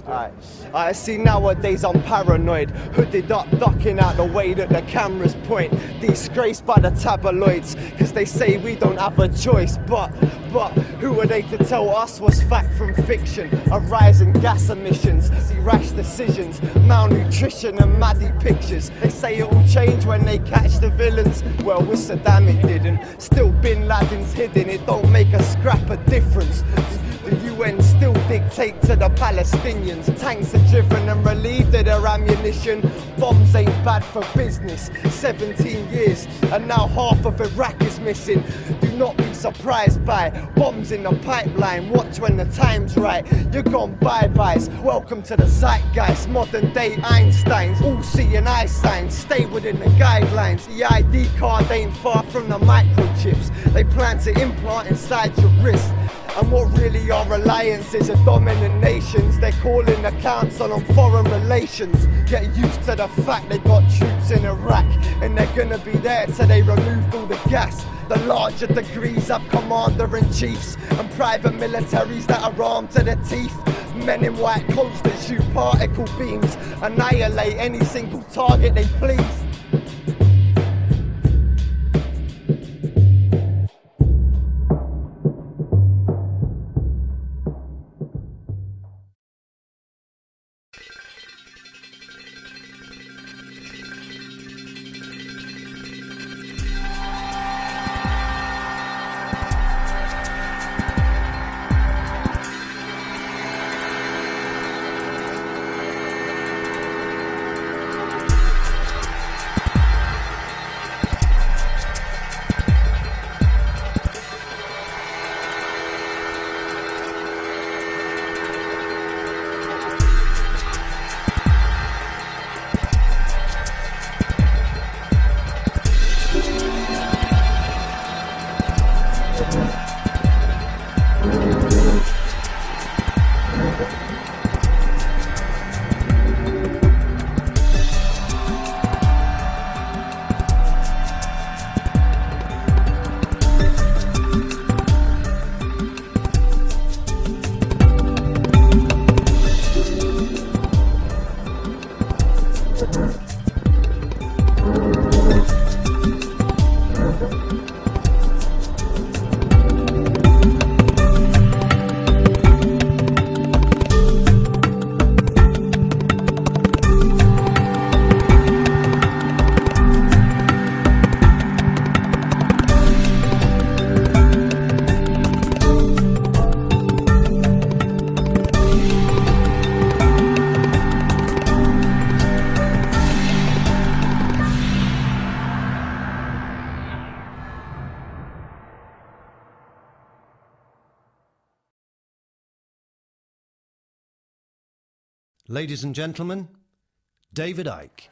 I see nowadays I'm paranoid, hooded up, ducking out the way that the cameras point. Disgraced by the tabloids, cause they say we don't have a choice. But who are they to tell us what's fact from fiction? A rise in gas emissions, see rash decisions, malnutrition and maddie pictures. They say it'll change when they catch the villains. Well, with Saddam it didn't. Still Bin Laden's hidden, it don't make a scrap of difference. The UN still dictate to the Palestinians. Tanks are driven and relieved of their ammunition. Bombs ain't bad for business. 17 years and now half of Iraq is missing. Do not be surprised by bombs in the pipeline. Watch when the time's right. You're gone bye-byes. Welcome to the zeitgeist. Modern day Einsteins. All seeing eye signs. Stay within the guidelines. The ID card ain't far from the microchips they plan to implant inside your wrist. And what really are alliances are dominant nations. They're calling the council on foreign relations. Get used to the fact they got troops in Iraq, and they're gonna be there till they removed all the gas. The larger degrees have commander-in-chiefs and private militaries that are armed to the teeth. Men in white coats that shoot particle beams, annihilate any single target they please. Ladies and gentlemen, David Icke.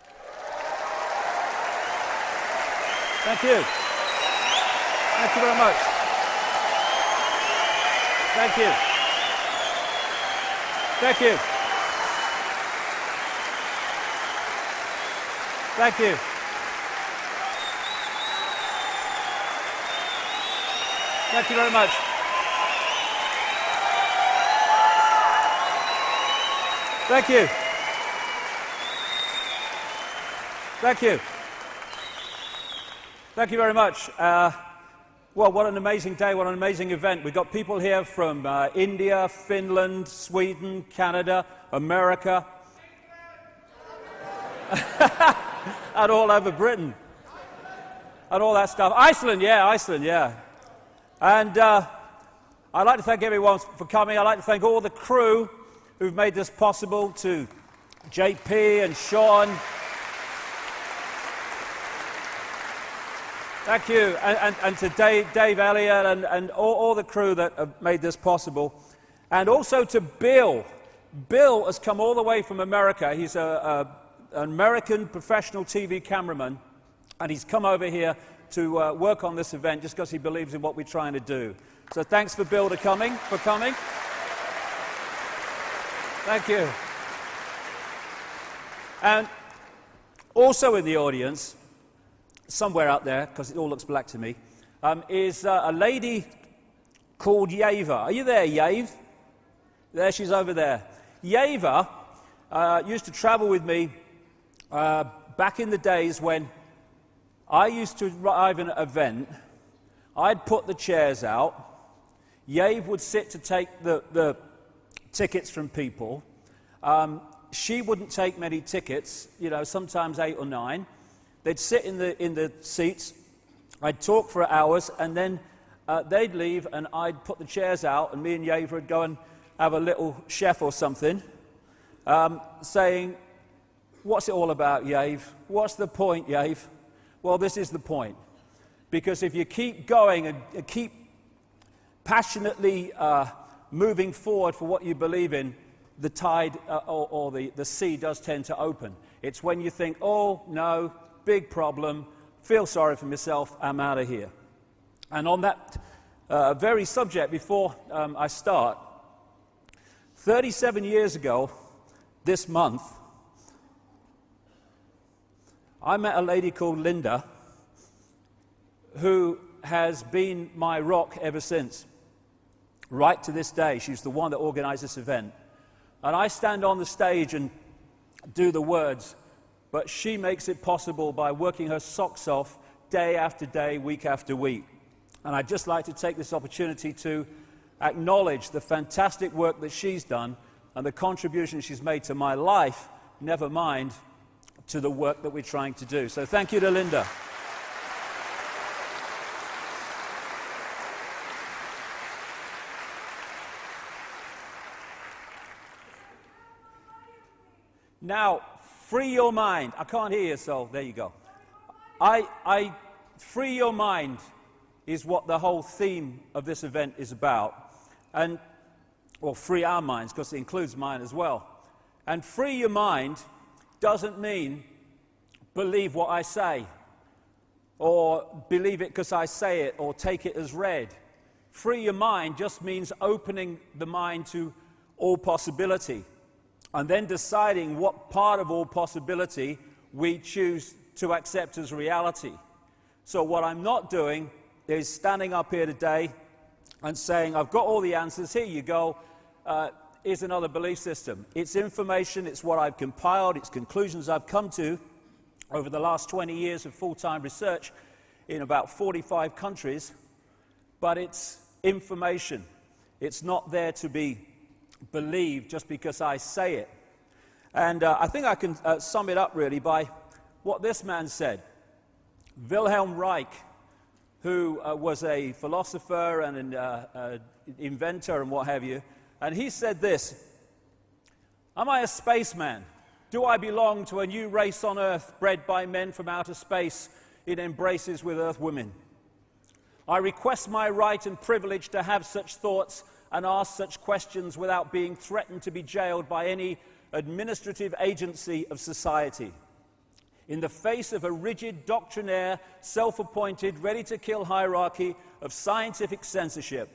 Thank you. Thank you very much. Thank you. Thank you. Thank you. Thank you very much. Thank you. Thank you. Thank you very much. Well, what an amazing day, what an amazing event. We've got people here from India, Finland, Sweden, Canada, America, and all over Britain, and all that stuff. Iceland, yeah. And I'd like to thank everyone for coming. I'd like to thank all the crew who've made this possible, to JP and Sean. Thank you, and to Dave Elliott and all the crew that have made this possible. And also to Bill. Bill has come all the way from America. He's an American professional TV cameraman, and he's come over here to work on this event just because he believes in what we're trying to do. So thanks for Bill for coming. Thank you. And also in the audience, somewhere out there, because it all looks black to me, is a lady called Yava. Are you there, Yave? There, she's over there. Yeva used to travel with me back in the days when I used to arrive at an event. I'd put the chairs out. Yave would sit to take the tickets from people. She wouldn't take many tickets, you know, sometimes 8 or 9. They'd sit in the seats. I'd talk for hours, and then they'd leave, and I'd put the chairs out, and me and Yave would go and have a little chef or something, saying, "What's it all about, Yave? What's the point, Yave?" Well, this is the point. Because if you keep going and keep passionately moving forward for what you believe in, the tide or the sea does tend to open. It's when you think, "Oh, no, big problem, feel sorry for myself, I'm out of here." And on that very subject, before I start, 37 years ago, this month, I met a lady called Linda, who has been my rock ever since. Right to this day, she's the one that organized this event. And I stand on the stage and do the words, but she makes it possible by working her socks off day after day, week after week. And I'd just like to take this opportunity to acknowledge the fantastic work that she's done and the contribution she's made to my life, never mind to the work that we're trying to do. So thank you to Linda. Now, free your mind. I can't hear you, so there you go. Free your mind is what the whole theme of this event is about. And, well, free our minds, because it includes mine as well. And free your mind doesn't mean believe what I say, or believe it because I say it, or take it as read. Free your mind just means opening the mind to all possibility, and then deciding what part of all possibility we choose to accept as reality. So what I'm not doing is standing up here today and saying, "I've got all the answers, here you go, here's another belief system." It's information, it's what I've compiled, it's conclusions I've come to over the last 20 years of full-time research in about 45 countries, but it's information. It's not there to be believed just because I say it. And I think I can sum it up really by what this man said. Wilhelm Reich, who was a philosopher and an inventor and what have you, and he said this: "Am I a spaceman? Do I belong to a new race on Earth bred by men from outer space in embraces with Earth women? I request my right and privilege to have such thoughts and ask such questions without being threatened to be jailed by any administrative agency of society. In the face of a rigid, doctrinaire, self-appointed, ready-to-kill hierarchy of scientific censorship,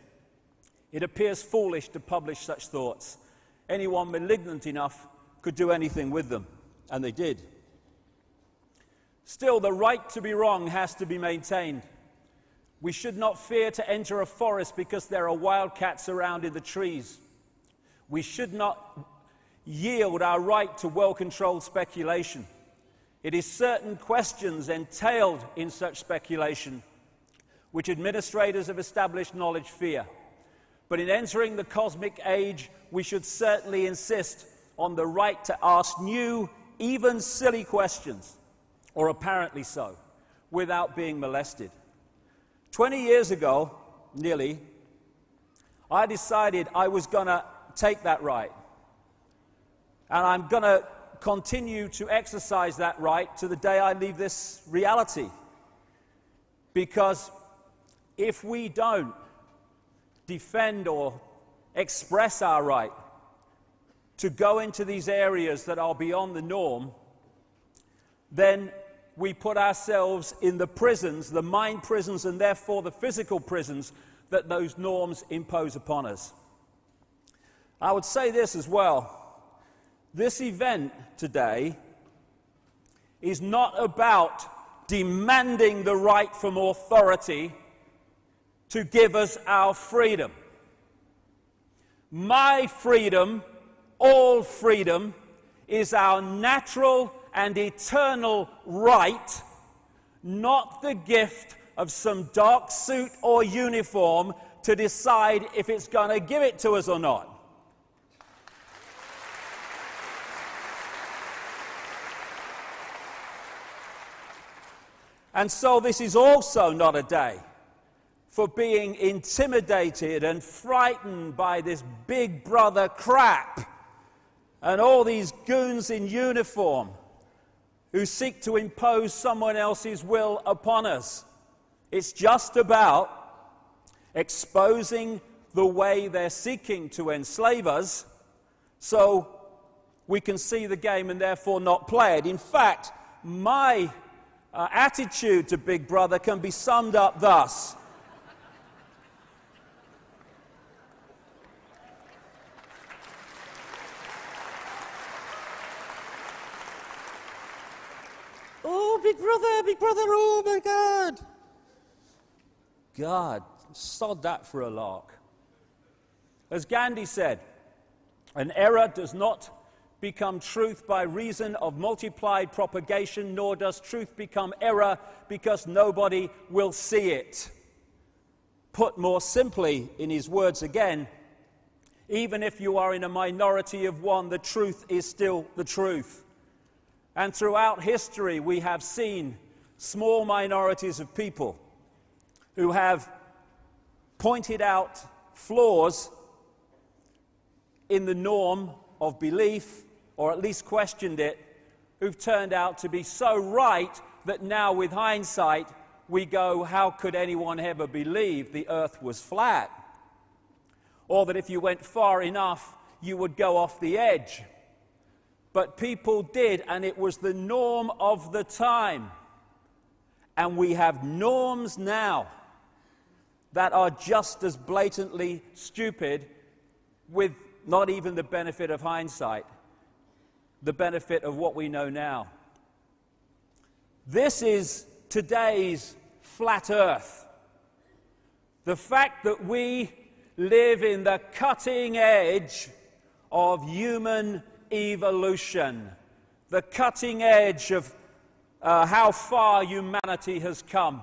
it appears foolish to publish such thoughts. Anyone malignant enough could do anything with them," and they did. Still, the right to be wrong has to be maintained. We should not fear to enter a forest because there are wildcats around in the trees. We should not yield our right to well-controlled speculation. It is certain questions entailed in such speculation which administrators of established knowledge fear. But in entering the cosmic age, we should certainly insist on the right to ask new, even silly questions, or apparently so, without being molested. 20 years ago, nearly, I decided I was going to take that right. And I'm going to continue to exercise that right to the day I leave this reality. Because if we don't defend or express our right to go into these areas that are beyond the norm, then we put ourselves in the prisons, the mind prisons, and therefore the physical prisons that those norms impose upon us. I would say this as well. This event today is not about demanding the right from authority to give us our freedom. My freedom all freedom is our natural and eternal right, not the gift of some dark suit or uniform to decide if it's going to give it to us or not. And so this is also not a day for being intimidated and frightened by this big brother crap and all these goons in uniform who seek to impose someone else's will upon us. It's just about exposing the way they're seeking to enslave us so we can see the game and therefore not play it. In fact, my attitude to Big Brother can be summed up thus. Oh, Big Brother, oh my God. God, sod that for a lark. As Gandhi said, an error does not become truth by reason of multiplied propagation, nor does truth become error because nobody will see it. Put more simply, in his words again, even if you are in a minority of one, the truth is still the truth. And throughout history, we have seen small minorities of people who have pointed out flaws in the norm of belief, or at least questioned it, who've turned out to be so right that now with hindsight we go, how could anyone ever believe the earth was flat? Or that if you went far enough you would go off the edge. But people did, and it was the norm of the time. And we have norms now that are just as blatantly stupid, with not even the benefit of hindsight, the benefit of what we know now. This is today's flat earth. The fact that we live in the cutting edge of human evolution, the cutting edge of how far humanity has come,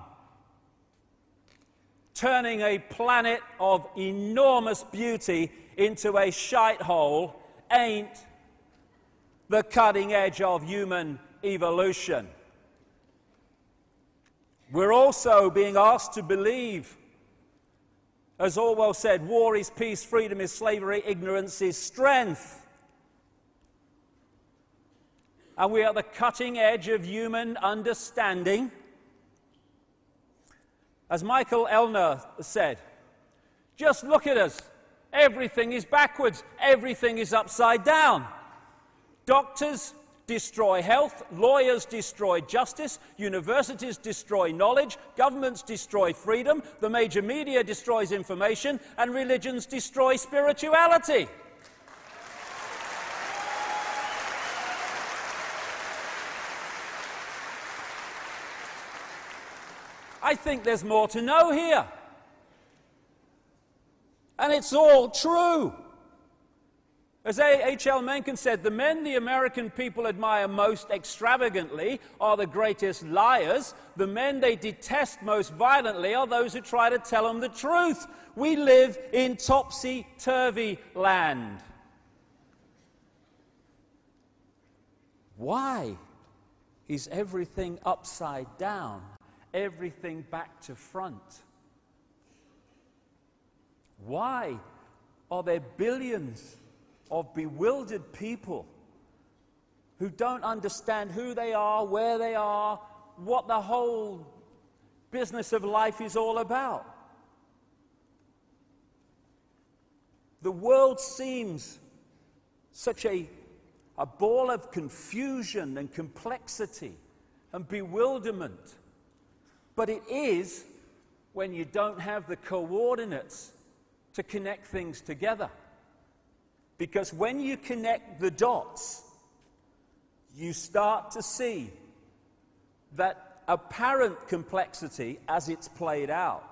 turning a planet of enormous beauty into a shite hole, ain't the cutting edge of human evolution. We're also being asked to believe, as Orwell said, war is peace, freedom is slavery, ignorance is strength. And we are at the cutting edge of human understanding. As Michael Elner said, just look at us. Everything is backwards. Everything is upside down. Doctors destroy health, lawyers destroy justice, universities destroy knowledge, governments destroy freedom, the major media destroys information, and religions destroy spirituality. I think there's more to know here. And it's all true. As H.L. Mencken said, the men the American people admire most extravagantly are the greatest liars. The men they detest most violently are those who try to tell them the truth. We live in topsy-turvy land. Why is everything upside down? Everything back to front? Why are there billions of bewildered people who don't understand who they are, where they are, what the whole business of life is all about? The world seems such a ball of confusion and complexity and bewilderment. But it is when you don't have the coordinates to connect things together. Because when you connect the dots, you start to see that apparent complexity as it's played out,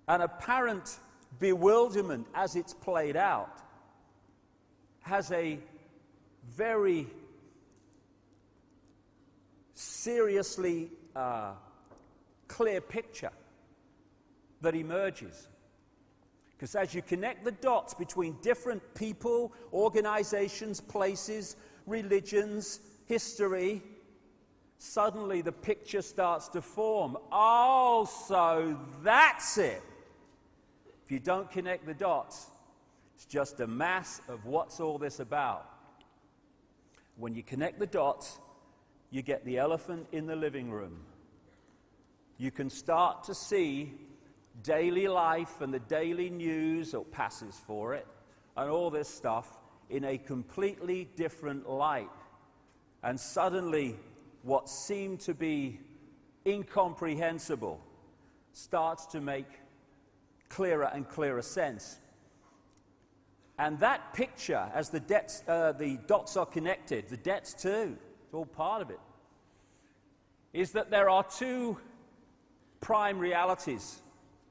an apparent bewilderment as it's played out, has a very seriously clear picture that emerges. Because as you connect the dots between different people, organizations, places, religions, history, suddenly the picture starts to form. Oh, so that's it. If you don't connect the dots, it's just a mass of what's all this about. When you connect the dots, you get the elephant in the living room. You can start to see daily life and the daily news, or passes for it, and all this stuff in a completely different light. And suddenly, what seemed to be incomprehensible starts to make clearer and clearer sense. And that picture, as the dots are connected, the debts too, it's all part of it, is that there are two prime realities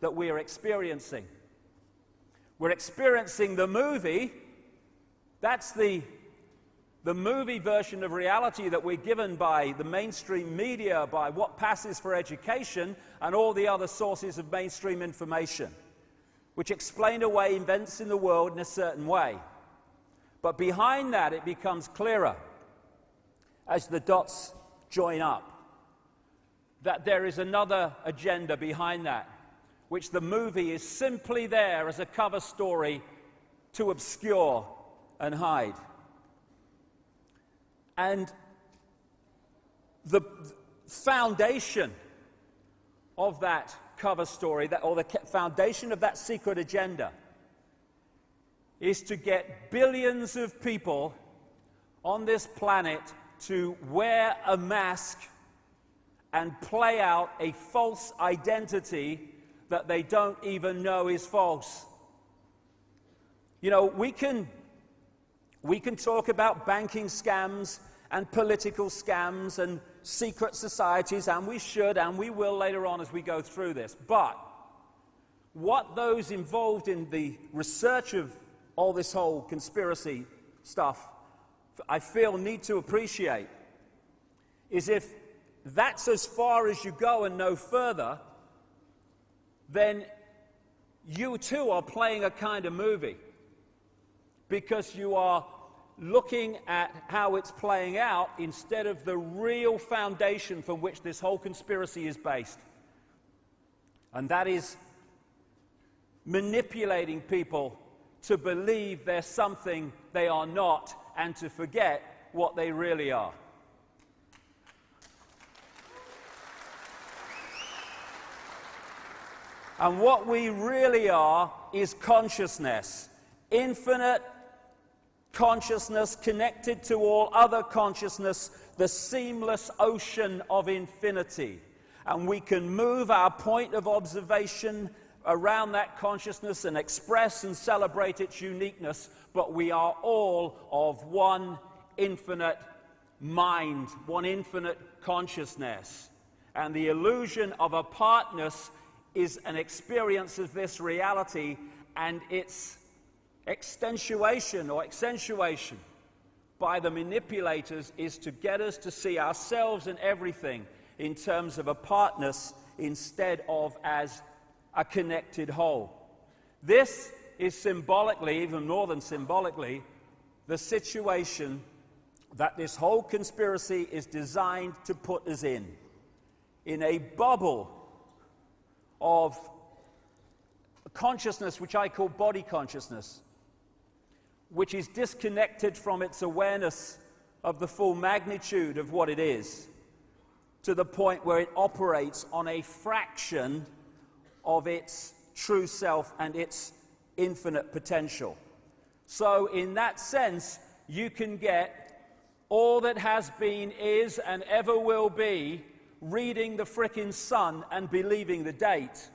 that we are experiencing. We're experiencing the movie. That's the movie version of reality that we're given by the mainstream media, by what passes for education, and all the other sources of mainstream information, which explain away events in the world in a certain way. But behind that, it becomes clearer as the dots join up that there is another agenda behind that, which the movie is simply there as a cover story to obscure and hide. And the foundation of that cover story, or the foundation of that secret agenda, is to get billions of people on this planet to wear a mask and play out a false identity that they don't even know is false. You know, we can talk about banking scams and political scams and secret societies, and we should and we will later on as we go through this. But what those involved in the research of all this whole conspiracy stuff, I feel, need to appreciate is if that's as far as you go and no further, then you too are playing a kind of movie, because you are looking at how it's playing out instead of the real foundation from which this whole conspiracy is based. And that is manipulating people to believe they're something they are not and to forget what they really are. And what we really are is consciousness. Infinite consciousness connected to all other consciousness, the seamless ocean of infinity. And we can move our point of observation around that consciousness and express and celebrate its uniqueness, but we are all of one infinite mind, one infinite consciousness. And the illusion of apartness is an experience of this reality, and its extenuation or accentuation by the manipulators is to get us to see ourselves and everything in terms of apartness instead of as a connected whole. This is symbolically, even more than symbolically, the situation that this whole conspiracy is designed to put us in a bubble of consciousness, which I call body consciousness, which is disconnected from its awareness of the full magnitude of what it is, to the point where it operates on a fraction of its true self and its infinite potential. So in that sense, you can get all that has been, is, and ever will be reading the frickin' sun and believing the date.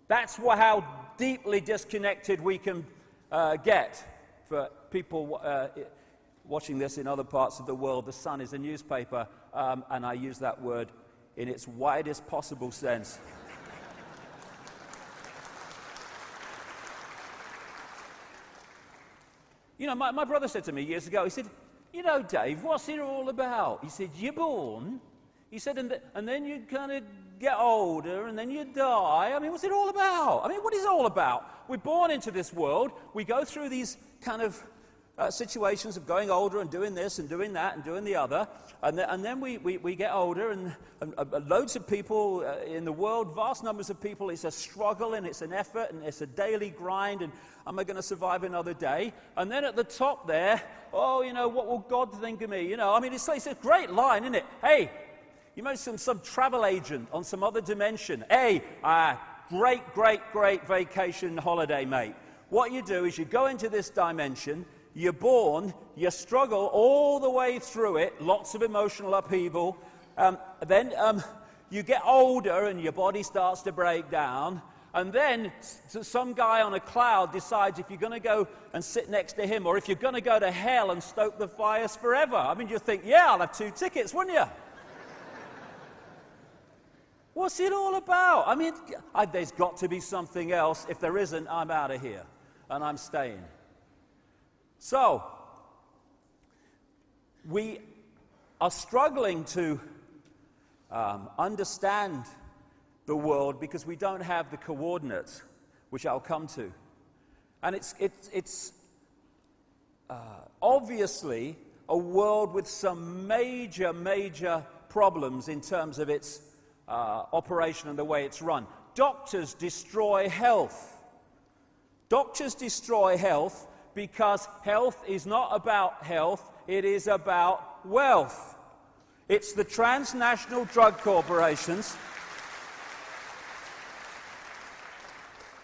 That's how deeply disconnected we can get. For people watching this in other parts of the world, the Sun is a newspaper, and I use that word in its widest possible sense. You know, my brother said to me years ago, he said, you know, Dave, what's it all about? He said, you're born. He said, and then you kind of get older, and then you die. I mean, what's it all about? I mean, what is it all about? We're born into this world. We go through these kind of situations of going older and doing this and doing that and doing the other. And then we get older, and loads of people in the world, vast numbers of people, it's a struggle and it's an effort and it's a daily grind, and am I going to survive another day? And then at the top there, oh, you know, what will God think of me? You know, I mean, it's a great line, isn't it? Hey, you know, some travel agent on some other dimension. Hey, great vacation holiday, mate. What you do is you go into this dimension, you're born, you struggle all the way through it, lots of emotional upheaval. Then you get older and your body starts to break down. And then some guy on a cloud decides if you're going to go and sit next to him or if you're going to go to hell and stoke the fires forever. I mean, you think, yeah, I'll have 2 tickets, wouldn't you? What's it all about? I mean, there's got to be something else. If there isn't, I'm out of here and I'm staying. So, we are struggling to understand the world because we don't have the coordinates, which I'll come to. And it's obviously a world with some major problems in terms of its operation and the way it's run. Doctors destroy health. Doctors destroy health because health is not about health, it is about wealth. It's the transnational drug corporations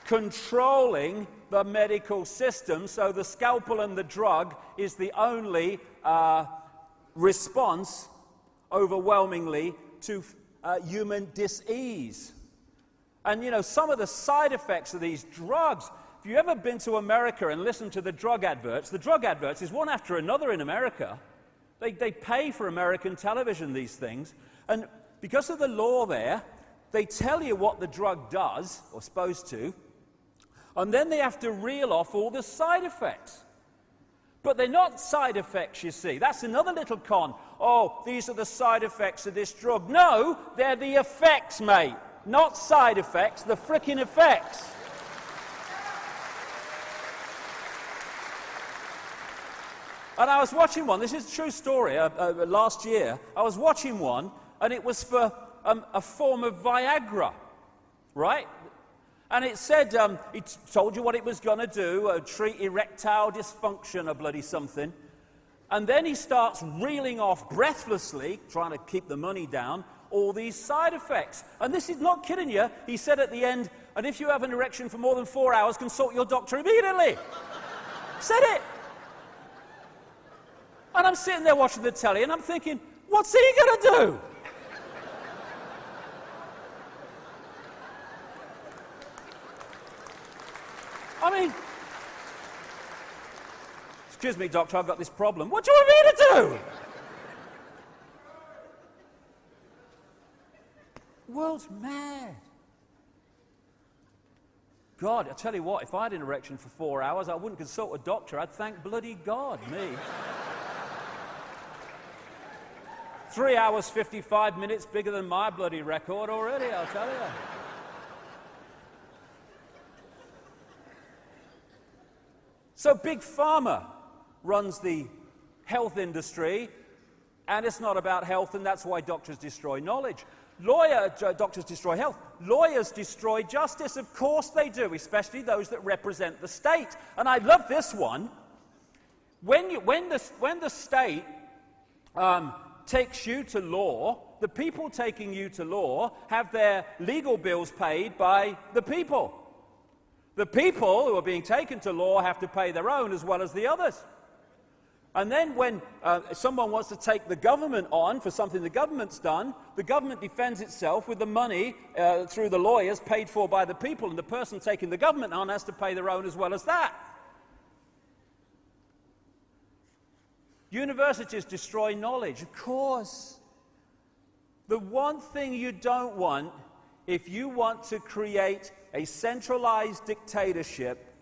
controlling the medical system, so the scalpel and the drug is the only response, overwhelmingly, to human dis-ease. And, you know, some of the side effects of these drugs, if you've ever been to America and listened to the drug adverts is one after another in America. They pay for American television, these things. And because of the law there, they tell you what the drug does, or supposed to, and then they have to reel off all the side effects. But they're not side effects, you see. That's another little con. Oh, these are the side effects of this drug. No, they're the effects, mate. Not side effects, the frickin' effects. And I was watching one, this is a true story, last year. I was watching one, and it was for a form of Viagra, right? And it said, it told you what it was going to do, treat erectile dysfunction or bloody something. And then he starts reeling off breathlessly, trying to keep the money down, all these side effects. And this is not kidding you. He said at the end, and if you have an erection for more than 4 hours, consult your doctor immediately. Said it. And I'm sitting there watching the telly, and I'm thinking, what's he going to do? I mean, excuse me, doctor, I've got this problem. What do you want me to do? The world's mad. God, I tell you what, if I had an erection for 4 hours, I wouldn't consult a doctor. I'd thank bloody God, me. 3 hours, 55 minutes, bigger than my bloody record already, I'll tell you. So Big Pharma runs the health industry, and it's not about health, and that's why doctors destroy knowledge. Doctors destroy health. Lawyers destroy justice. Of course they do, especially those that represent the state. And I love this one. When the state takes you to law, the people taking you to law have their legal bills paid by the people. The people who are being taken to law have to pay their own as well as the others. And then when someone wants to take the government on for something the government's done, the government defends itself with the money through the lawyers paid for by the people, and the person taking the government on has to pay their own as well as that. Universities destroy knowledge, of course. The one thing you don't want, if you want to create a centralized dictatorship,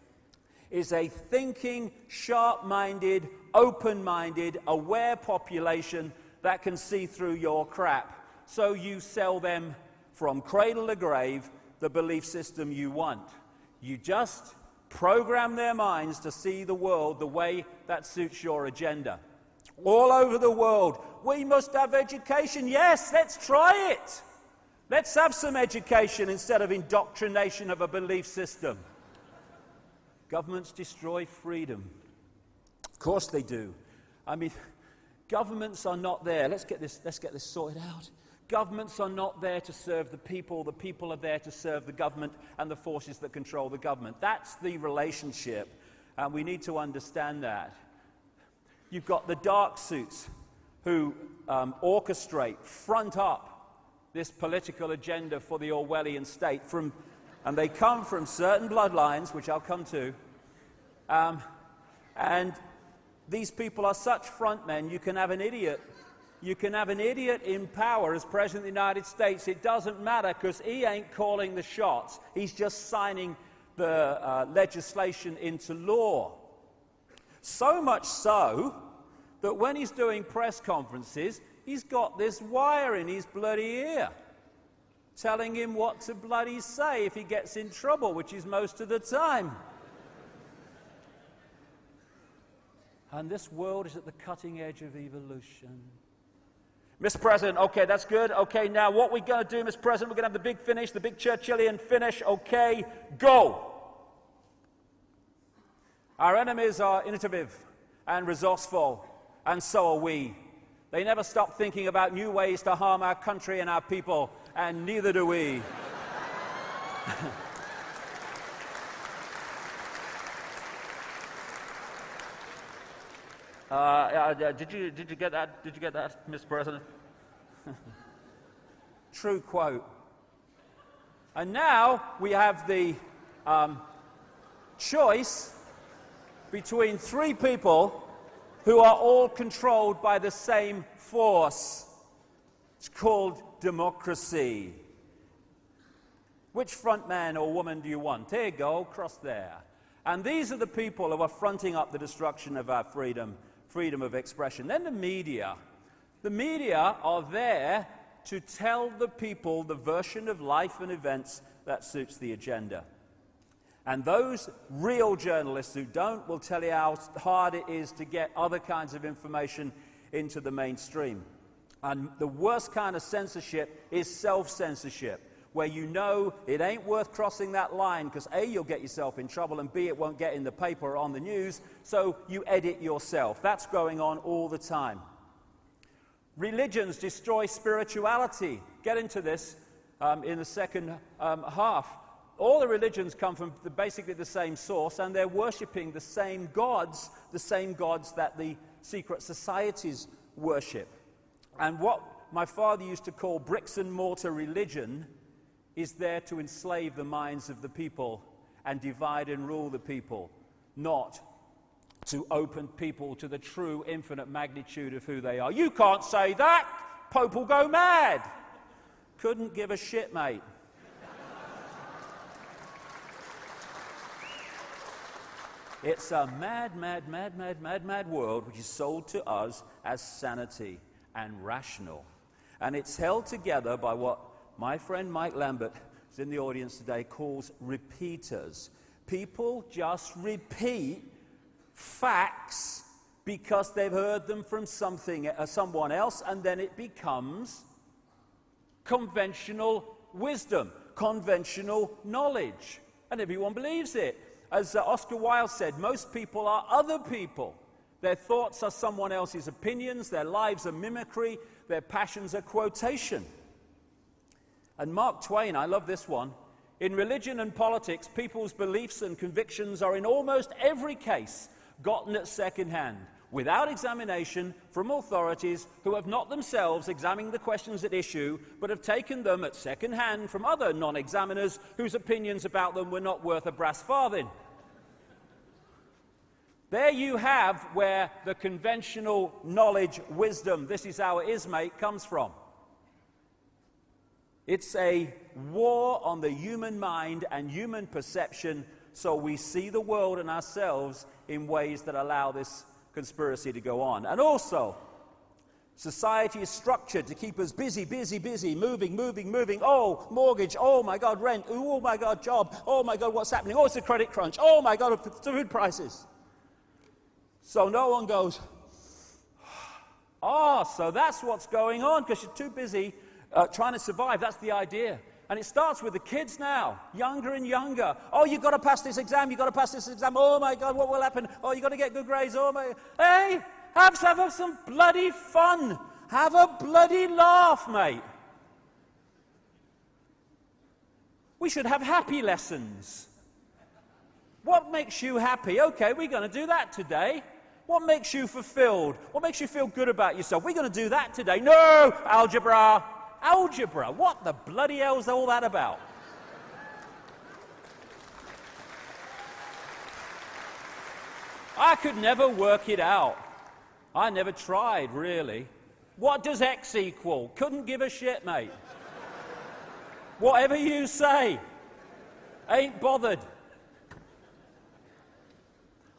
is a thinking, sharp-minded, open-minded, aware population that can see through your crap. So you sell them from cradle to grave the belief system you want. You just program their minds to see the world the way that suits your agenda. All over the world, we must have education. Yes, let's try it. Let's have some education instead of indoctrination of a belief system. Governments destroy freedom. Of course they do. I mean, governments are not there. Let's get this sorted out. Governments are not there to serve the people are there to serve the government and the forces that control the government. That's the relationship, and we need to understand that. You've got the dark suits who orchestrate, front up this political agenda for the Orwellian state, and they come from certain bloodlines, which I'll come to, and these people are such frontmen. You can have an idiot in power as President of the United States. It doesn't matter, because he ain't calling the shots. He's just signing the legislation into law. So much so that when he's doing press conferences, he's got this wire in his bloody ear telling him what to bloody say if he gets in trouble, which is most of the time. And this world is at the cutting edge of evolution. Mr. President, okay, that's good. Okay, now what we're going to do, Mr. President, we're going to have the big finish, the big Churchillian finish. Okay, go. Our enemies are innovative and resourceful, and so are we. They never stop thinking about new ways to harm our country and our people, and neither do we. Did you get that? Did you get that, Mr. President? True quote. And now we have the choice between three people who are all controlled by the same force. It's called democracy. Which front man or woman do you want? There you go, cross there. And these are the people who are fronting up the destruction of our freedom of expression. Then the media. The media are there to tell the people the version of life and events that suits the agenda. And those real journalists who don't will tell you how hard it is to get other kinds of information into the mainstream. And the worst kind of censorship is self-censorship, where you know it ain't worth crossing that line because A, you'll get yourself in trouble, and B, it won't get in the paper or on the news, so you edit yourself. That's going on all the time. Religions destroy spirituality. Get into this in the second half. All the religions come from basically the same source, and they're worshipping the same gods that the secret societies worship. And what my father used to call bricks and mortar religion is there to enslave the minds of the people and divide and rule the people, not to open people to the true infinite magnitude of who they are. You can't say that! Pope will go mad! Couldn't give a shit, mate. It's a mad world which is sold to us as sanity and rational. And it's held together by what my friend Mike Lambert, who's in the audience today, calls repeaters. People just repeat facts because they've heard them from someone else, and then it becomes conventional wisdom, conventional knowledge, and everyone believes it. As Oscar Wilde said, most people are other people. Their thoughts are someone else's opinions, their lives are mimicry, their passions are quotation. And Mark Twain, I love this one, in religion and politics, people's beliefs and convictions are in almost every case gotten at second hand, without examination from authorities who have not themselves examined the questions at issue, but have taken them at second hand from other non-examiners whose opinions about them were not worth a brass farthing. There you have where the conventional knowledge, wisdom, this is how it is, mate, comes from. It's a war on the human mind and human perception so we see the world and ourselves in ways that allow this conspiracy to go on. And also, society is structured to keep us busy, busy, busy, moving, moving, moving. Oh, mortgage. Oh, my God, rent. Oh, my God, job. Oh, my God, what's happening? Oh, it's a credit crunch. Oh, my God, food prices. So no one goes, oh, so that's what's going on, because you're too busy trying to survive. That's the idea. And it starts with the kids now, younger and younger. Oh, you've got to pass this exam. You've got to pass this exam. Oh, my God, what will happen? Oh, you've got to get good grades. Oh, my... Hey! Have some bloody fun. Have a bloody laugh, mate. We should have happy lessons. What makes you happy? Okay, we're going to do that today. What makes you fulfilled? What makes you feel good about yourself? We're going to do that today. No! Algebra. Algebra. What the bloody hell is all that about? I could never work it out. I never tried, really. What does X equal? Couldn't give a shit, mate. Whatever you say. Ain't bothered.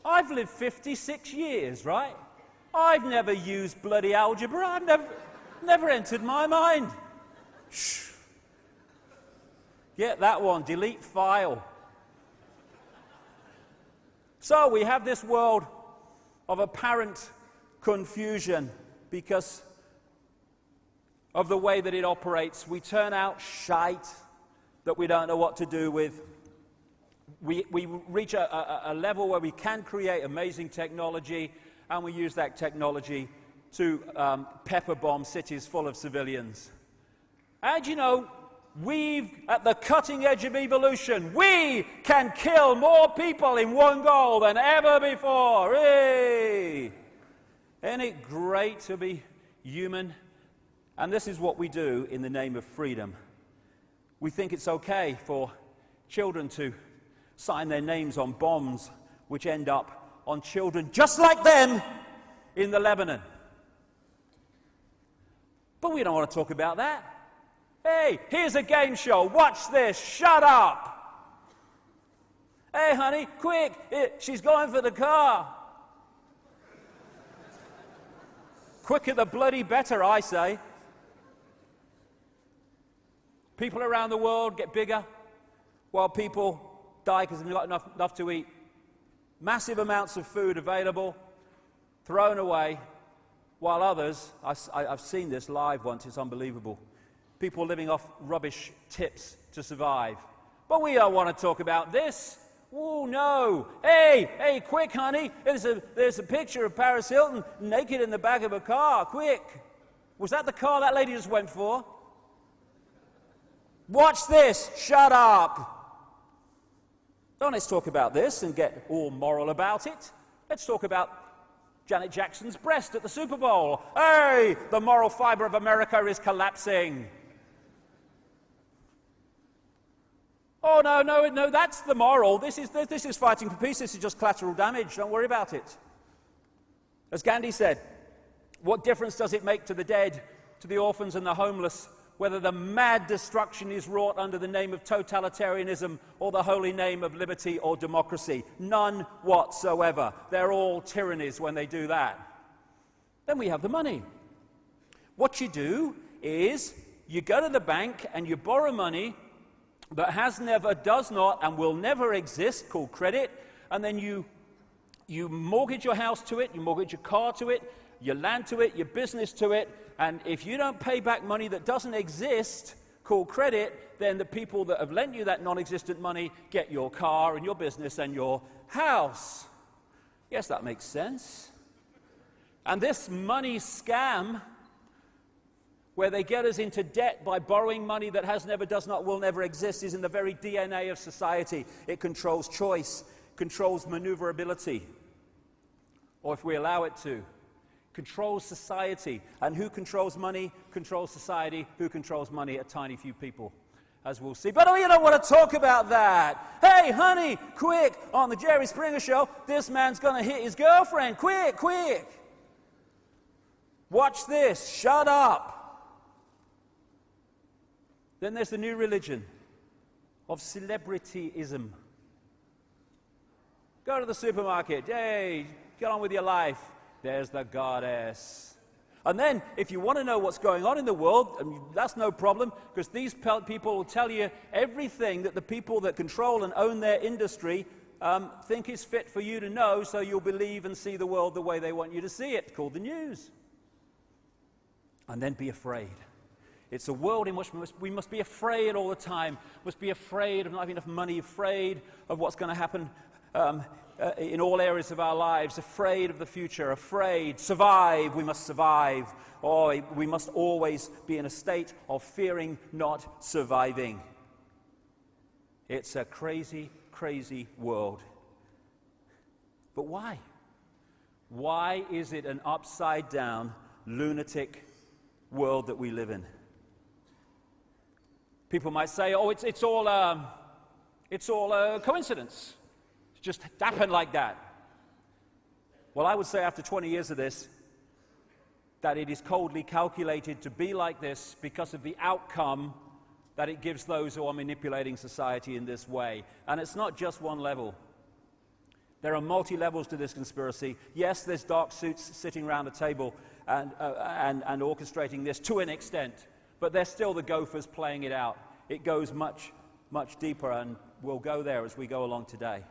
I've lived 56 years, right? I've never used bloody algebra. I've never entered my mind. Shh. Get that one. Delete file. So we have this world of apparent confusion because of the way that it operates. We turn out shite that we don't know what to do with. We reach a level where we can create amazing technology, and we use that technology to pepper bomb cities full of civilians. And you know, we've at the cutting edge of evolution. We can kill more people in one go than ever before. Hey! Isn't it great to be human? And this is what we do in the name of freedom. We think it's okay for children to sign their names on bombs which end up on children just like them in the Lebanon. But we don't want to talk about that. Hey, here's a game show. Watch this. Shut up. Hey, honey, quick. She's going for the car. Quicker the bloody better, I say. People around the world get bigger while people die because they've not enough to eat. Massive amounts of food available, thrown away, while others, I've seen this live once, it's unbelievable. People living off rubbish tips to survive. But we don't want to talk about this. Oh, no. Hey, quick, honey. There's a picture of Paris Hilton naked in the back of a car. Quick. Was that the car that lady just went for? Watch this. Shut up. Don't let's talk about this and get all moral about it. Let's talk about Janet Jackson's breast at the Super Bowl. Hey, the moral fiber of America is collapsing. Oh, no, that's the moral. This is fighting for peace. This is just collateral damage. Don't worry about it. As Gandhi said, what difference does it make to the dead, to the orphans and the homeless, whether the mad destruction is wrought under the name of totalitarianism or the holy name of liberty or democracy? None whatsoever. They're all tyrannies when they do that. Then we have the money. What you do is you go to the bank and you borrow money that has never, does not, and will never exist, called credit, and then you mortgage your house to it, you mortgage your car to it, your land to it, your business to it, and if you don't pay back money that doesn't exist, called credit, then the people that have lent you that non-existent money get your car and your business and your house. Yes, that makes sense. And this money scam, where they get us into debt by borrowing money that has never, does not, will never exist, is in the very DNA of society. It controls choice, controls maneuverability, or if we allow it to, controls society. And who controls money? Controls society. Who controls money? A tiny few people, as we'll see. But we don't want to talk about that. Hey, honey, quick, on the Jerry Springer Show, this man's going to hit his girlfriend. Quick, quick. Watch this. Shut up. Then there's the new religion of celebrityism. Go to the supermarket. Yay, get on with your life. There's the goddess. And then, if you want to know what's going on in the world, that's no problem, because these people will tell you everything that the people that control and own their industry think is fit for you to know, so you'll believe and see the world the way they want you to see it, called the news. And then be afraid. It's a world in which we must be afraid all the time, must be afraid of not having enough money, afraid of what's going to happen in all areas of our lives, afraid of the future, afraid, survive, we must survive, or we must always be in a state of fearing not surviving. It's a crazy, crazy world. But why? Why is it an upside-down, lunatic world that we live in? People might say, oh, it's all a coincidence. It just happened like that. Well, I would say after 20 years of this, that it is coldly calculated to be like this because of the outcome that it gives those who are manipulating society in this way. And it's not just one level. There are multi-levels to this conspiracy. Yes, there's dark suits sitting around a table and orchestrating this to an extent, but they're still the gophers playing it out. It goes much, much deeper, and we'll go there as we go along today.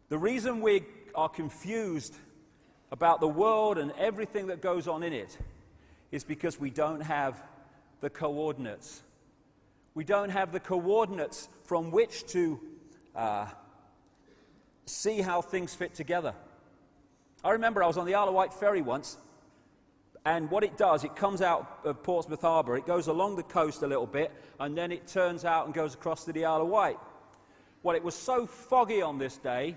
The reason we are confused about the world and everything that goes on in it is because we don't have the coordinates. We don't have the coordinates from which to see how things fit together. I remember I was on the Isle of Wight ferry once, and what it does, it comes out of Portsmouth Harbour, it goes along the coast a little bit, and then it turns out and goes across to the Isle of Wight. Well, it was so foggy on this day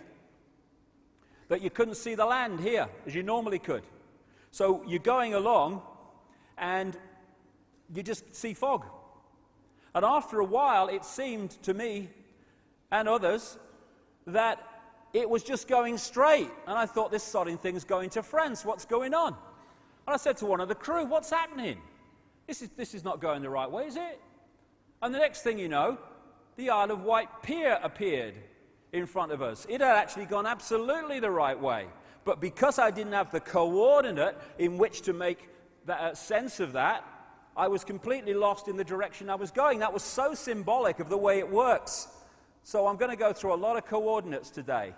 that you couldn't see the land here, as you normally could. So you're going along, and you just see fog. And after a while, it seemed to me and others that it was just going straight. And I thought, this sodding thing's going to France. What's going on? And I said to one of the crew, what's happening? This is not going the right way, is it? And the next thing you know, the Isle of Wight pier appeared in front of us. It had actually gone absolutely the right way. But because I didn't have the coordinate in which to make sense of that, I was completely lost in the direction I was going. That was so symbolic of the way it works. So I'm going to go through a lot of coordinates today.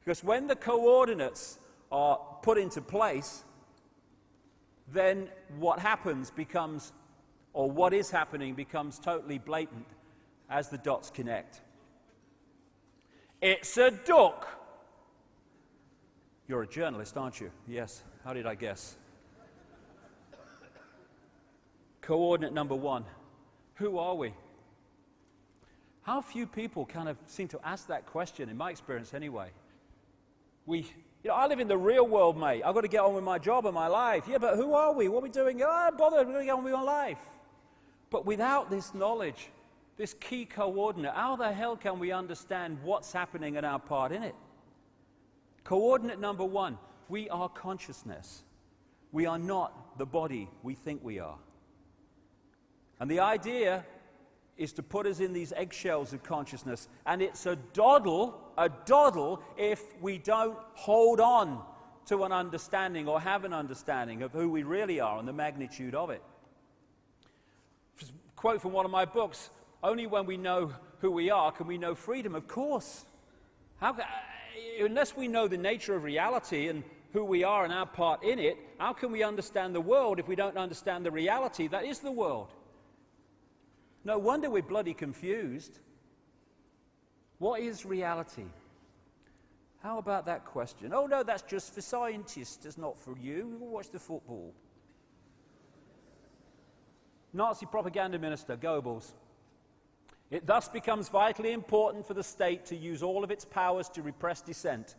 Because when the coordinates are put into place, then what happens becomes, or what is happening becomes totally blatant as the dots connect. It's a duck. You're a journalist, aren't you? Yes. How did I guess? Coordinate number one. Who are we? How few people kind of seem to ask that question, in my experience anyway. I live in the real world, mate. I've got to get on with my job and my life. Yeah, but who are we? What are we doing? Oh, I'm bothered. We're going to get on with my life. But without this knowledge, this key coordinate, how the hell can we understand what's happening and our part in it? Coordinate number one, we are consciousness. We are not the body we think we are. And the idea is to put us in these eggshells of consciousness, and it's a doddle if we don't hold on to an understanding or have an understanding of who we really are and the magnitude of it. Quote from one of my books, only when we know who we are can we know freedom. Of course. Unless we know the nature of reality and who we are and our part in it, how can we understand the world if we don't understand the reality that is the world? No wonder we're bloody confused. What is reality? How about that question? Oh no, that's just for scientists, it's not for you. Watch the football. Nazi propaganda minister, Goebbels. It thus becomes vitally important for the state to use all of its powers to repress dissent,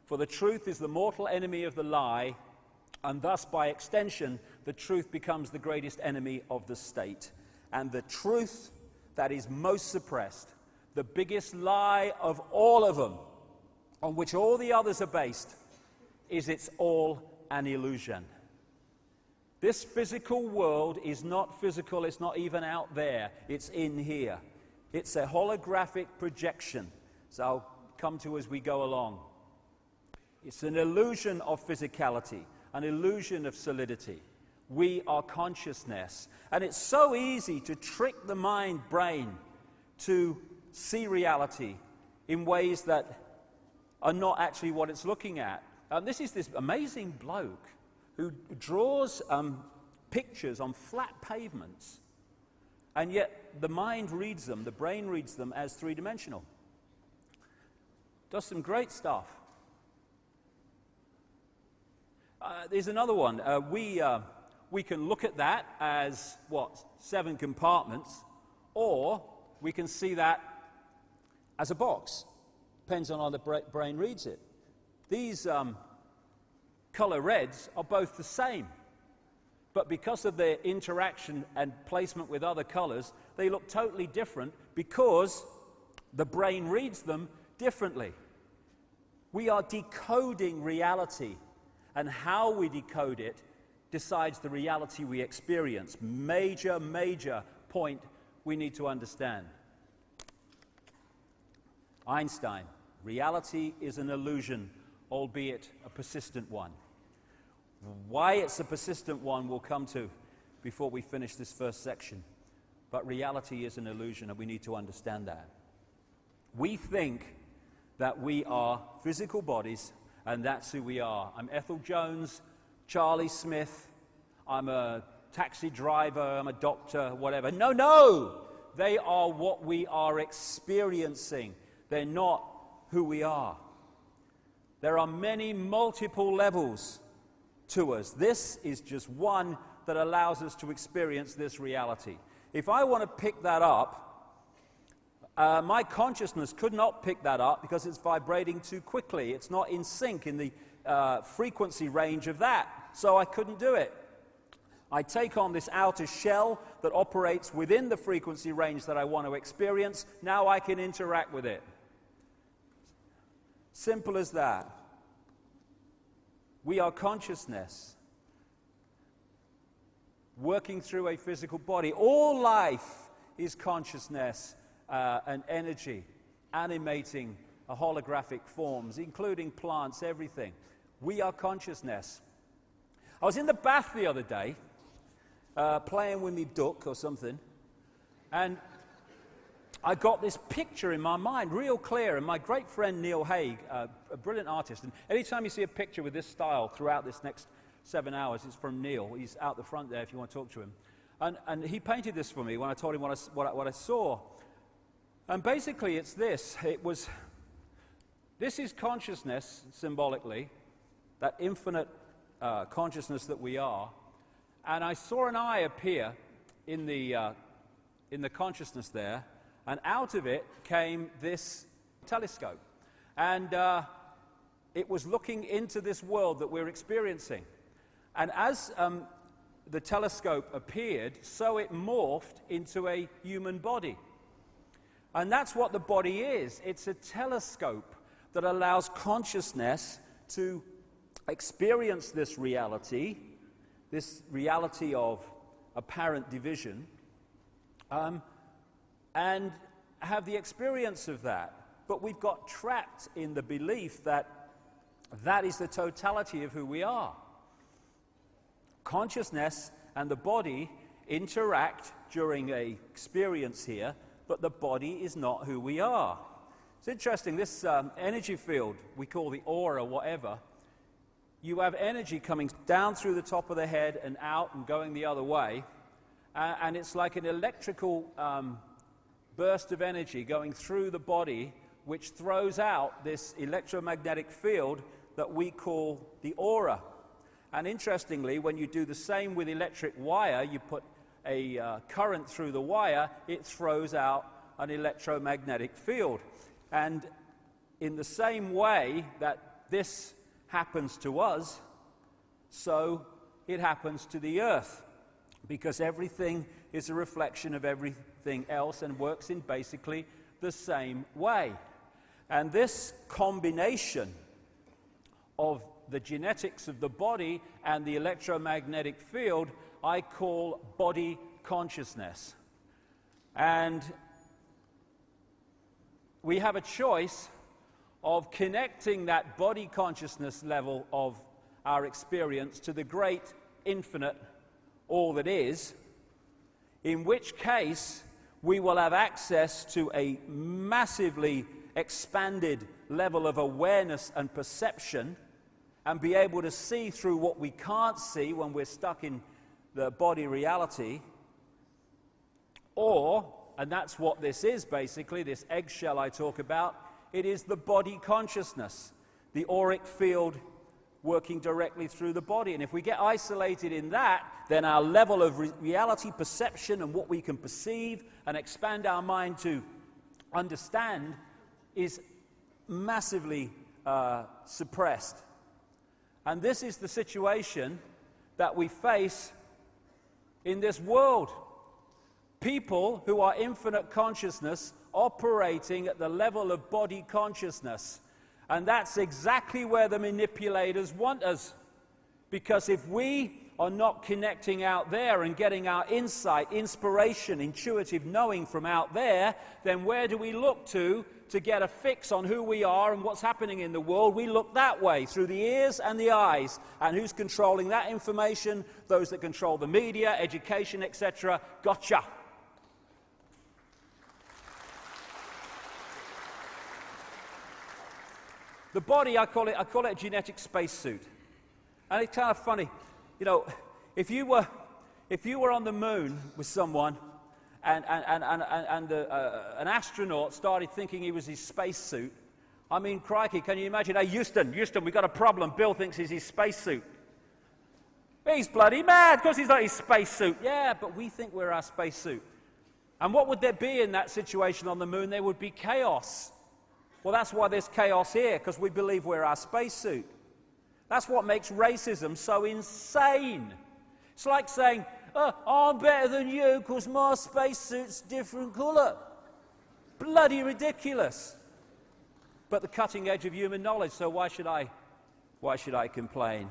for the truth is the mortal enemy of the lie, and thus, by extension, the truth becomes the greatest enemy of the state. And the truth that is most suppressed, the biggest lie of all of them, on which all the others are based, is it's all an illusion. This physical world is not physical, it's not even out there, it's in here. It's a holographic projection. So come to as we go along. It's an illusion of physicality, an illusion of solidity. We are consciousness. And it's so easy to trick the brain to see reality in ways that are not actually what it's looking at. This is this amazing bloke who draws pictures on flat pavements, and yet the mind reads them, the brain reads them as three-dimensional. Does some great stuff. There's another one. We can look at that as, 7 compartments, or we can see that as a box. Depends on how the brain reads it. These color reds are both the same, but because of their interaction and placement with other colors, they look totally different because the brain reads them differently. We are decoding reality, and how we decode it decides the reality we experience. Major, major point we need to understand. Einstein, reality is an illusion, albeit a persistent one. Why it's a persistent one we'll come to before we finish this first section. But reality is an illusion, and we need to understand that. We think that we are physical bodies, and that's who we are. I'm Ethel Jones, Charlie Smith, I'm a taxi driver, I'm a doctor, whatever. No, no! They are what we are experiencing. They're not who we are. There are many multiple levels to us. This is just one that allows us to experience this reality. If I want to pick that up, my consciousness could not pick that up because it's vibrating too quickly. It's not in sync in the frequency range of that, so I couldn't do it. I take on this outer shell that operates within the frequency range that I want to experience. Now I can interact with it. Simple as that. We are consciousness working through a physical body. All life is consciousness and energy, animating holographic forms, including plants, everything. We are consciousness. I was in the bath the other day, playing with me duck or something, and I got this picture in my mind, real clear, and my great friend Neil Haig, a brilliant artist, and anytime you see a picture with this style throughout this next 7 hours, it's from Neil. He's out the front there if you want to talk to him. And he painted this for me when I told him what I saw. And basically it's this. This is consciousness, symbolically, that infinite consciousness that we are. And I saw an eye appear in the consciousness there, and out of it came this telescope. And it was looking into this world that we're experiencing. And as the telescope appeared, so it morphed into a human body. And that's what the body is. It's a telescope that allows consciousness to experience this reality of apparent division, and have the experience of that. But we've got trapped in the belief that that is the totality of who we are. Consciousness and the body interact during an experience here, but the body is not who we are. It's interesting, this energy field we call the aura, whatever, you have energy coming down through the top of the head and out and going the other way, and it's like an electrical burst of energy going through the body, which throws out this electromagnetic field that we call the aura. And interestingly, when you do the same with electric wire, you put a current through the wire, it throws out an electromagnetic field. And in the same way that this happens to us, so it happens to the earth, because everything is a reflection of everything else and works in basically the same way. And this combination of the genetics of the body and the electromagnetic field I call body consciousness. And we have a choice of connecting that body consciousness level of our experience to the great infinite all that is, in which case we will have access to a massively expanded level of awareness and perception and be able to see through what we can't see when we're stuck in the body reality. Or, and that's what this is basically, this eggshell I talk about, it is the body consciousness, the auric field working directly through the body. And if we get isolated in that, then our level of reality perception and what we can perceive and expand our mind to understand is massively suppressed. And this is the situation that we face in this world. People who are infinite consciousness operating at the level of body consciousness. And that's exactly where the manipulators want us. Because if we are not connecting out there and getting our insight, inspiration, intuitive knowing from out there, then where do we look to get a fix on who we are and what's happening in the world? We look that way, through the ears and the eyes. And who's controlling that information? Those that control the media, education, etc. Gotcha. The body, I call it a genetic spacesuit. And it's kind of funny. You know, if you were on the moon with someone and an astronaut started thinking he was his spacesuit, I mean, crikey, can you imagine? Hey, Houston, we've got a problem. Bill thinks he's his spacesuit. He's bloody mad because he's not his spacesuit. Yeah, but we think we're our spacesuit. And what would there be in that situation on the moon? There would be chaos. Well, that's why there's chaos here, because we believe we're our spacesuit. That's what makes racism so insane. It's like saying, oh, I'm better than you because my spacesuit's different colour. Bloody ridiculous. But the cutting edge of human knowledge, so why should I complain?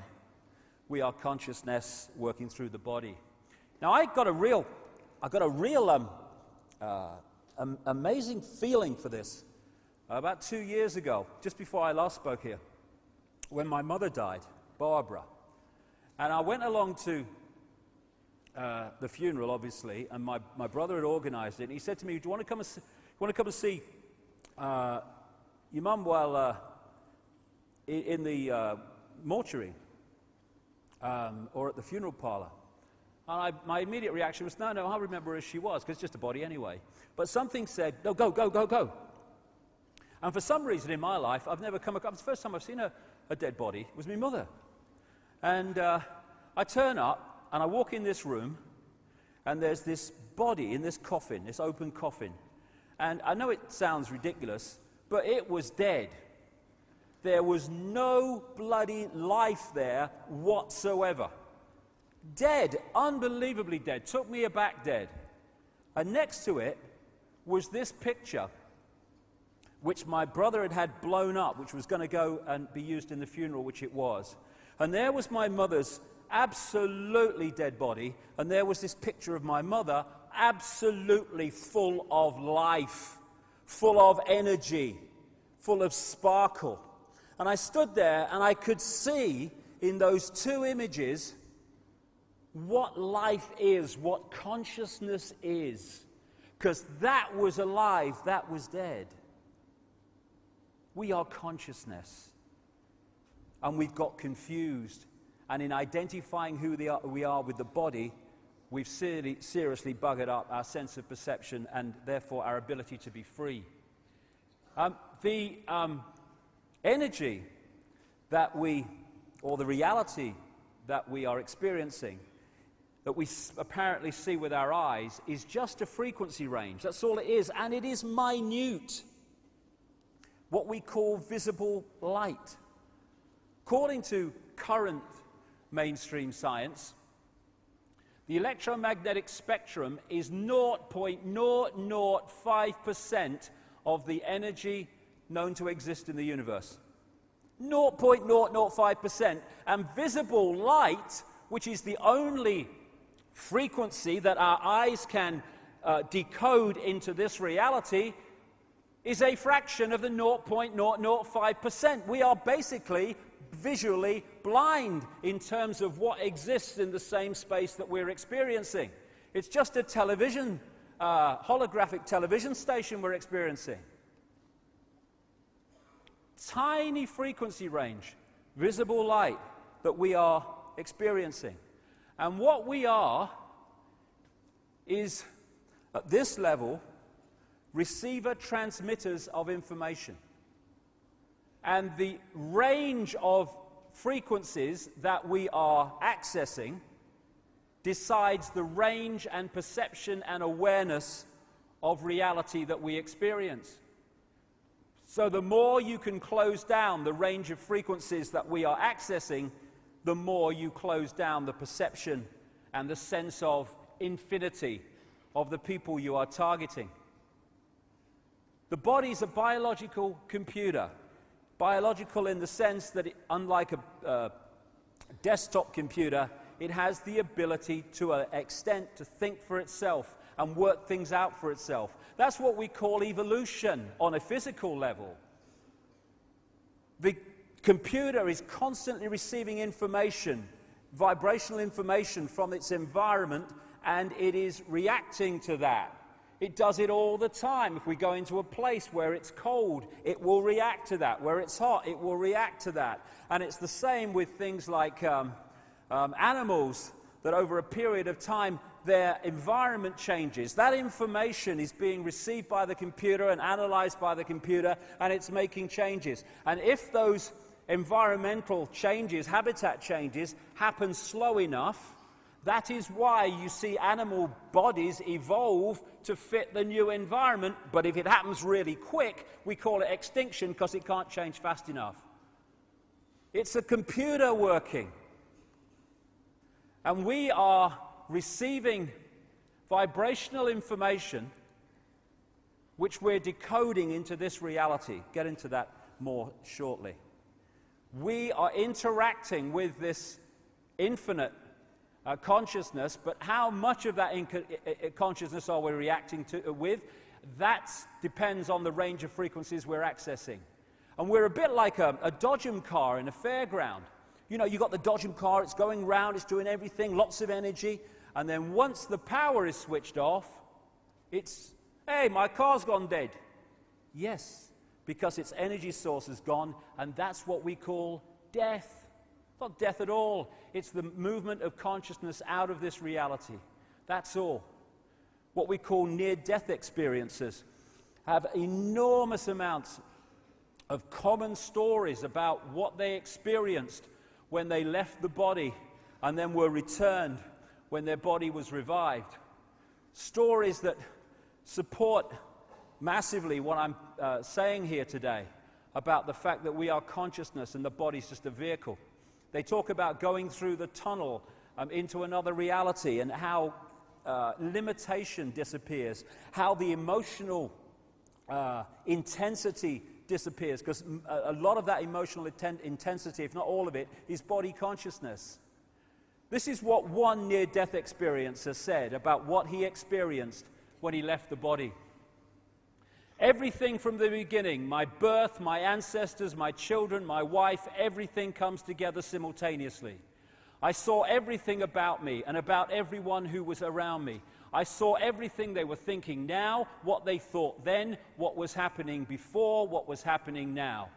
We are consciousness working through the body. Now, I got a real amazing feeling for this. About 2 years ago, just before I last spoke here, when my mother died, Barbara, and I went along to the funeral, obviously, and my brother had organised it, and he said to me, do you want to come and see your mum while in the mortuary or at the funeral parlour? And my immediate reaction was, no, I remember her as she was, because it's just a body anyway. But something said, no, go. And for some reason in my life, I've never come across, the first time I've seen a dead body was my mother. And I turn up, and I walk in this room, and there's this body in this coffin, this open coffin. And I know it sounds ridiculous, but it was dead. There was no bloody life there whatsoever. Dead, unbelievably dead, took me aback dead. And next to it was this picture, which my brother had blown up, which was going to go and be used in the funeral, which it was. And there was my mother's absolutely dead body, and there was this picture of my mother absolutely full of life, full of energy, full of sparkle. And I stood there, and I could see in those two images what life is, what consciousness is. Because that was alive, that was dead. We are consciousness. And we've got confused. And in identifying who we are with the body, we've seriously buggered up our sense of perception and therefore our ability to be free. The energy that or the reality that we are experiencing, that we apparently see with our eyes, is just a frequency range. That's all it is. And it is minute. What we call visible light. According to current mainstream science, the electromagnetic spectrum is 0.005% of the energy known to exist in the universe. 0.005%. And visible light, which is the only frequency that our eyes can decode into this reality, is a fraction of the 0.005%. We are basically visually blind in terms of what exists in the same space that we're experiencing. It's just a television, holographic television station we're experiencing. Tiny frequency range, visible light that we are experiencing. And what we are is, at this level, receiver-transmitters of information. And the range of frequencies that we are accessing decides the range and perception and awareness of reality that we experience. So the more you can close down the range of frequencies that we are accessing, the more you close down the perception and the sense of infinity of the people you are targeting. The body is a biological computer. Biological in the sense that, unlike a desktop computer, it has the ability to an extent to think for itself and work things out for itself. That's what we call evolution on a physical level. The computer is constantly receiving information, vibrational information from its environment, and it is reacting to that. It does it all the time. If we go into a place where it's cold, it will react to that. Where it's hot, it will react to that. And it's the same with things like animals, that over a period of time, their environment changes. That information is being received by the computer and analyzed by the computer, and it's making changes. And if those environmental changes, habitat changes, happen slow enough, that is why you see animal bodies evolve to fit the new environment. But if it happens really quick, we call it extinction because it can't change fast enough. It's a computer working. And we are receiving vibrational information which we're decoding into this reality. Get into that more shortly. We are interacting with this infinite consciousness, but how much of that consciousness are we reacting to with? That depends on the range of frequencies we're accessing. And we're a bit like a dodgem car in a fairground. You know, you've got the dodgem car, it's going round, it's doing everything, lots of energy, and then once the power is switched off, it's, hey, my car's gone dead. Yes, because its energy source is gone, and that's what we call death. Not death at all. It's the movement of consciousness out of this reality. That's all. What we call near-death experiences have enormous amounts of common stories about what they experienced when they left the body and then were returned when their body was revived. Stories that support massively what I'm saying here today about the fact that we are consciousness and the body's just a vehicle. They talk about going through the tunnel into another reality and how limitation disappears, how the emotional intensity disappears, because a lot of that emotional intensity, if not all of it, is body consciousness. This is what one near-death experiencer said about what he experienced when he left the body. Everything from the beginning, my birth, my ancestors, my children, my wife, everything comes together simultaneously. I saw everything about me and about everyone who was around me. I saw everything they were thinking now, what they thought then, what was happening before, what was happening now.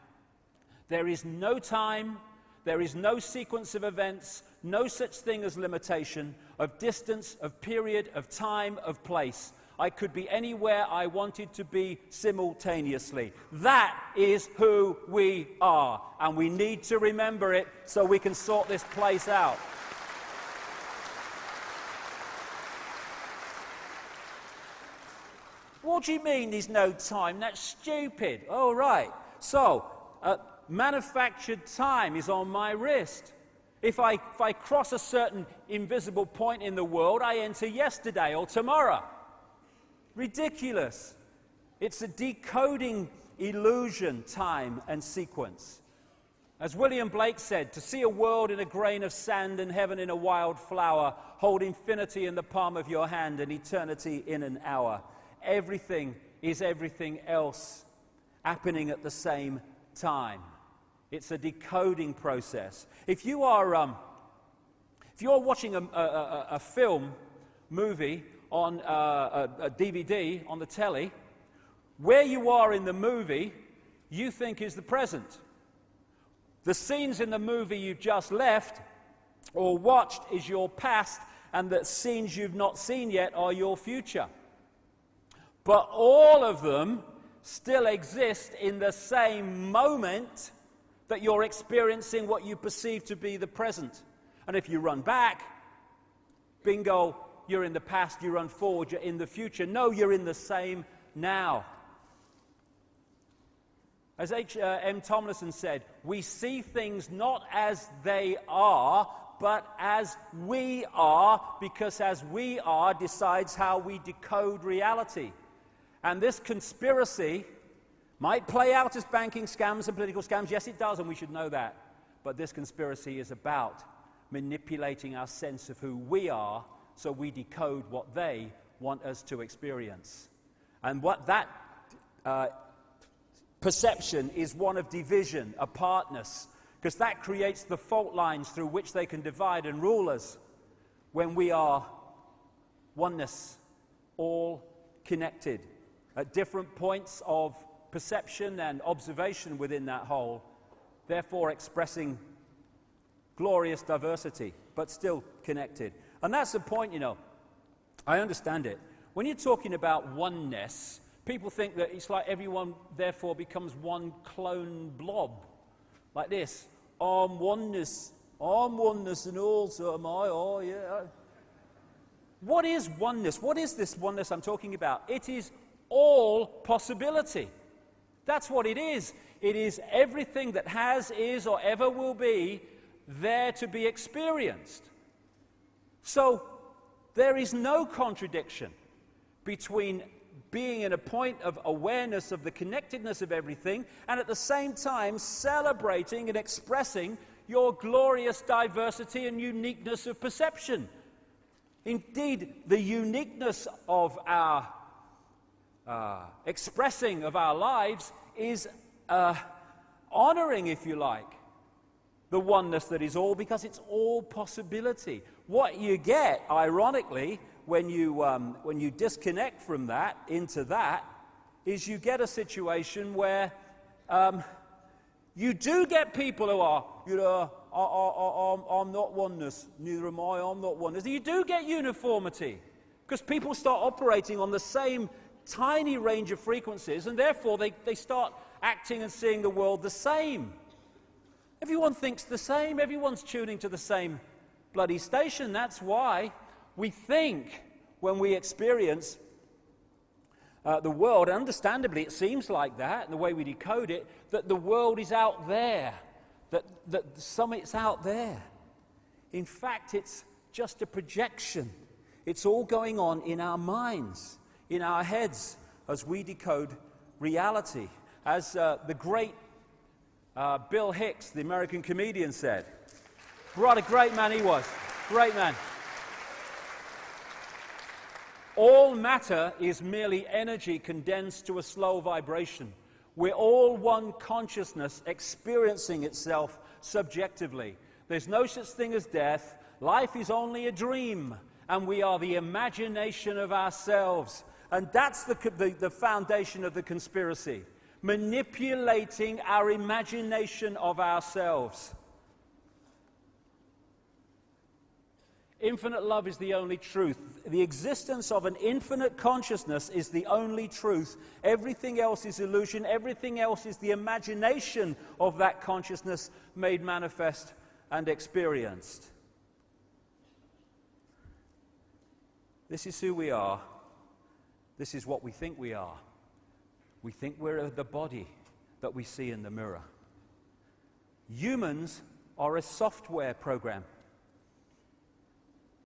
There is no time, there is no sequence of events, no such thing as limitation, of distance, of period, of time, of place. I could be anywhere I wanted to be simultaneously. That is who we are, and we need to remember it so we can sort this place out. What do you mean there's no time? That's stupid. Oh, right. So, manufactured time is on my wrist. If I cross a certain invisible point in the world, I enter yesterday or tomorrow. Ridiculous. It's a decoding illusion, time and sequence. As William Blake said, to see a world in a grain of sand and heaven in a wild flower, hold infinity in the palm of your hand and eternity in an hour. Everything is everything else happening at the same time. It's a decoding process. If you are watching a film, movie on a DVD on the telly, where you are in the movie, you think is the present. The scenes in the movie you've just left or watched is your past, and the scenes you've not seen yet are your future. But all of them still exist in the same moment that you're experiencing what you perceive to be the present. And if you run back, bingo, you're in the past. You run forward, you're in the future. No, you're in the same now. As H.M. Tomlinson said, we see things not as they are, but as we are, because as we are decides how we decode reality. And this conspiracy might play out as banking scams and political scams. Yes, it does, and we should know that. But this conspiracy is about manipulating our sense of who we are so we decode what they want us to experience. And what that perception is one of division, apartness, because that creates the fault lines through which they can divide and rule us when we are oneness, all connected at different points of perception and observation within that whole, therefore expressing glorious diversity, but still connected. And that's the point, you know. I understand it. When you're talking about oneness, people think that it's like everyone therefore becomes one clone blob, like this. I'm oneness and also am I, oh yeah. What is oneness? What is this oneness I'm talking about? It is all possibility. That's what it is. It is everything that has, is, or ever will be there to be experienced. So there is no contradiction between being in a point of awareness of the connectedness of everything and at the same time celebrating and expressing your glorious diversity and uniqueness of perception. Indeed, the uniqueness of our expressing of our lives is honoring, if you like, the oneness that is all, because it's all possibility. What you get, ironically, when you disconnect from that into that, is you get a situation where you do get people who are, you know, I'm not oneness, neither am I, I'm not oneness. You do get uniformity, because people start operating on the same tiny range of frequencies, and therefore they start acting and seeing the world the same. Everyone thinks the same, everyone's tuning to the same bloody station. That's why we think when we experience the world, and understandably it seems like that, and the way we decode it, that the world is out there, that it's out there. In fact, it's just a projection. It's all going on in our minds, in our heads, as we decode reality. As the great Bill Hicks, the American comedian, said. What a great man he was. Great man. All matter is merely energy condensed to a slow vibration. We're all one consciousness experiencing itself subjectively. There's no such thing as death. Life is only a dream, and we are the imagination of ourselves. And that's the foundation of the conspiracy. Manipulating our imagination of ourselves. Infinite love is the only truth. The existence of an infinite consciousness is the only truth. Everything else is illusion. Everything else is the imagination of that consciousness made manifest and experienced. This is who we are. This is what we think we are. We think we're the body that we see in the mirror. Humans are a software program.